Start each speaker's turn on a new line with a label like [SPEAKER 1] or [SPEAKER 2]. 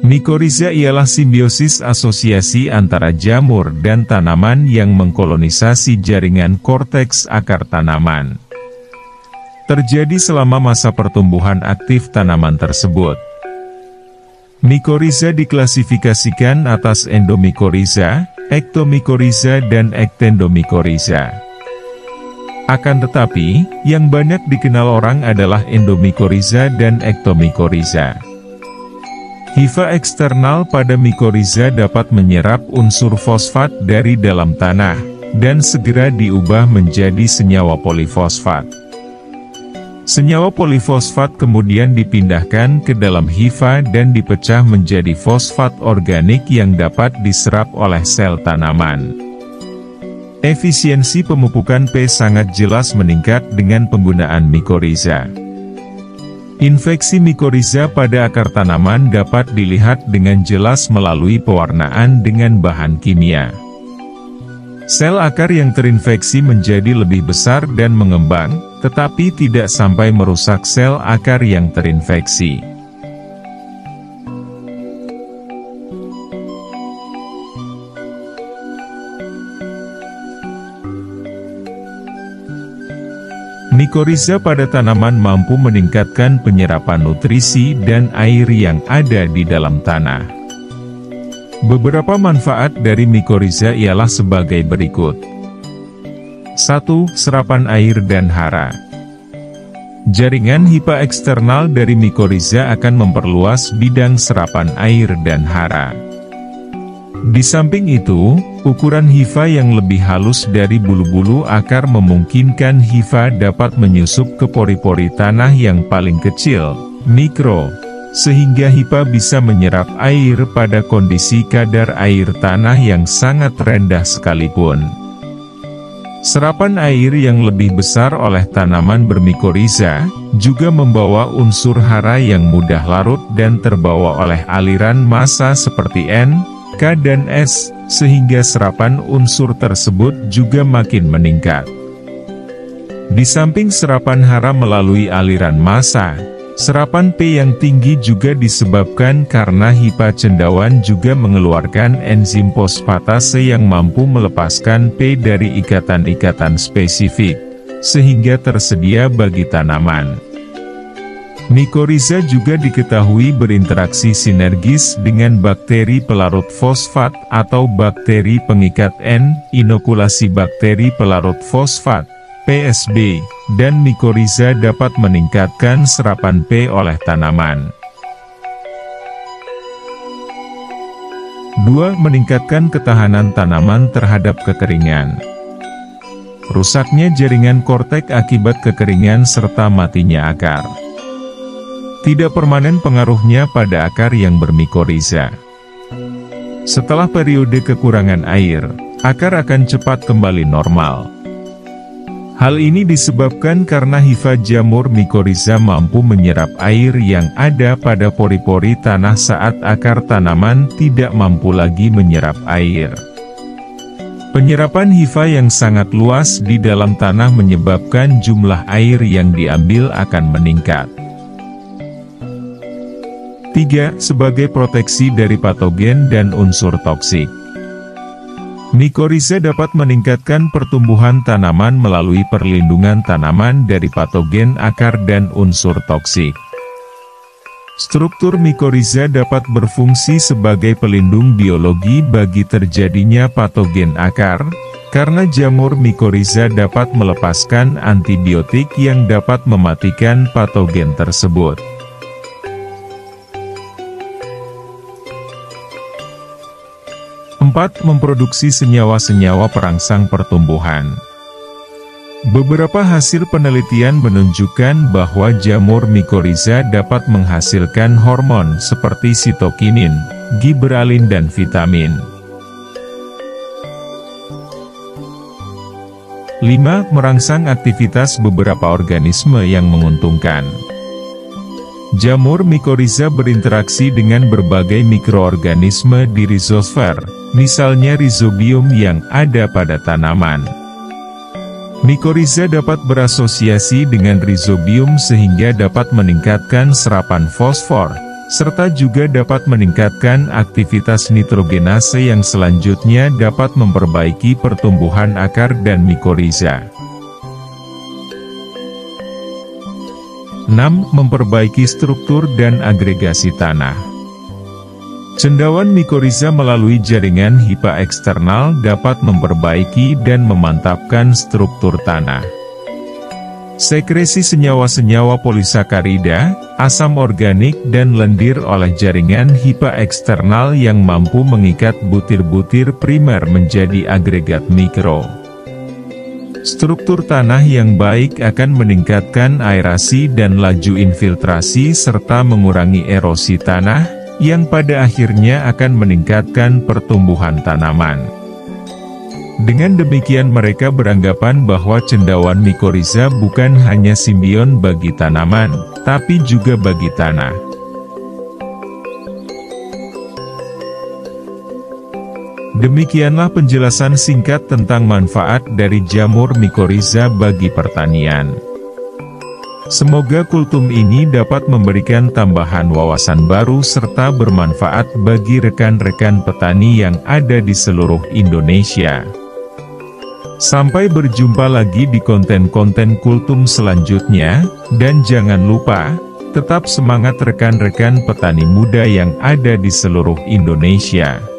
[SPEAKER 1] Mikorizа ialah simbiosis asosiasi antara jamur dan tanaman yang mengkolonisasi jaringan korteks akar tanaman. Terjadi selama masa pertumbuhan aktif tanaman tersebut. Mikorizа diklasifikasikan atas endomikoriza, ektomikoriza dan ektendomikoriza. Akan tetapi, yang banyak dikenal orang adalah endomikoriza dan ektomikoriza. Hifa eksternal pada mikorizа dapat menyerap unsur fosfat dari dalam tanah, dan segera diubah menjadi senyawa polifosfat. Senyawa polifosfat kemudian dipindahkan ke dalam hifa dan dipecah menjadi fosfat organik yang dapat diserap oleh sel tanaman. Efisiensi pemupukan P sangat jelas meningkat dengan penggunaan mikorizа. Infeksi mikorizа pada akar tanaman dapat dilihat dengan jelas melalui pewarnaan dengan bahan kimia. Sel akar yang terinfeksi menjadi lebih besar dan mengembang, tetapi tidak sampai merusak sel akar yang terinfeksi. Mikorizа pada tanaman mampu meningkatkan penyerapan nutrisi dan air yang ada di dalam tanah. Beberapa manfaat dari mikorizа ialah sebagai berikut. 1. Serapan air dan hara. Jaringan hifa eksternal dari mikorizа akan memperluas bidang serapan air dan hara. Di samping itu, ukuran hifa yang lebih halus dari bulu-bulu akar memungkinkan hifa dapat menyusup ke pori-pori tanah yang paling kecil, mikro, sehingga hifa bisa menyerap air pada kondisi kadar air tanah yang sangat rendah sekalipun. Serapan air yang lebih besar oleh tanaman bermikorizа juga membawa unsur hara yang mudah larut dan terbawa oleh aliran massa seperti N, K dan S, sehingga serapan unsur tersebut juga makin meningkat. Di samping serapan hara melalui aliran massa, serapan P yang tinggi juga disebabkan karena hifa cendawan juga mengeluarkan enzim fosfatase yang mampu melepaskan P dari ikatan-ikatan spesifik, sehingga tersedia bagi tanaman. Mikorizа juga diketahui berinteraksi sinergis dengan bakteri pelarut fosfat atau bakteri pengikat N, inokulasi bakteri pelarut fosfat, PSB, dan mikorizа dapat meningkatkan serapan P oleh tanaman. 2. Meningkatkan ketahanan tanaman terhadap kekeringan. Rusaknya jaringan kortek akibat kekeringan serta matinya akar. Tidak permanen pengaruhnya pada akar yang bermikorizа. Setelah periode kekurangan air, akar akan cepat kembali normal. Hal ini disebabkan karena hifa jamur mikorizа mampu menyerap air yang ada pada pori-pori tanah saat akar tanaman tidak mampu lagi menyerap air. Penyerapan hifa yang sangat luas di dalam tanah menyebabkan jumlah air yang diambil akan meningkat. 3. Sebagai proteksi dari patogen dan unsur toksik. Mikorizа dapat meningkatkan pertumbuhan tanaman melalui perlindungan tanaman dari patogen akar dan unsur toksik. Struktur mikorizа dapat berfungsi sebagai pelindung biologi bagi terjadinya patogen akar, karena jamur mikorizа dapat melepaskan antibiotik yang dapat mematikan patogen tersebut. 4. Memproduksi senyawa-senyawa perangsang pertumbuhan. Beberapa hasil penelitian menunjukkan bahwa jamur mikorizа dapat menghasilkan hormon seperti sitokinin, giberalin dan vitamin. 5. Merangsang aktivitas beberapa organisme yang menguntungkan. Jamur mikorizа berinteraksi dengan berbagai mikroorganisme di rizosfer, misalnya rizobium yang ada pada tanaman. Mikorizа dapat berasosiasi dengan rizobium sehingga dapat meningkatkan serapan fosfor, serta juga dapat meningkatkan aktivitas nitrogenase yang selanjutnya dapat memperbaiki pertumbuhan akar dan mikoriza. 6. Memperbaiki struktur dan agregasi tanah. Cendawan mikoriza melalui jaringan hipa eksternal dapat memperbaiki dan memantapkan struktur tanah. Sekresi senyawa-senyawa polisakarida, asam organik dan lendir oleh jaringan hipa eksternal yang mampu mengikat butir-butir primer menjadi agregat mikro. Struktur tanah yang baik akan meningkatkan aerasi dan laju infiltrasi serta mengurangi erosi tanah, yang pada akhirnya akan meningkatkan pertumbuhan tanaman. Dengan demikian mereka beranggapan bahwa cendawan mikoriza bukan hanya simbion bagi tanaman, tapi juga bagi tanah. Demikianlah penjelasan singkat tentang manfaat dari jamur mikoriza bagi pertanian. Semoga kultum ini dapat memberikan tambahan wawasan baru serta bermanfaat bagi rekan-rekan petani yang ada di seluruh Indonesia. Sampai berjumpa lagi di konten-konten kultum selanjutnya, dan jangan lupa, tetap semangat rekan-rekan petani muda yang ada di seluruh Indonesia.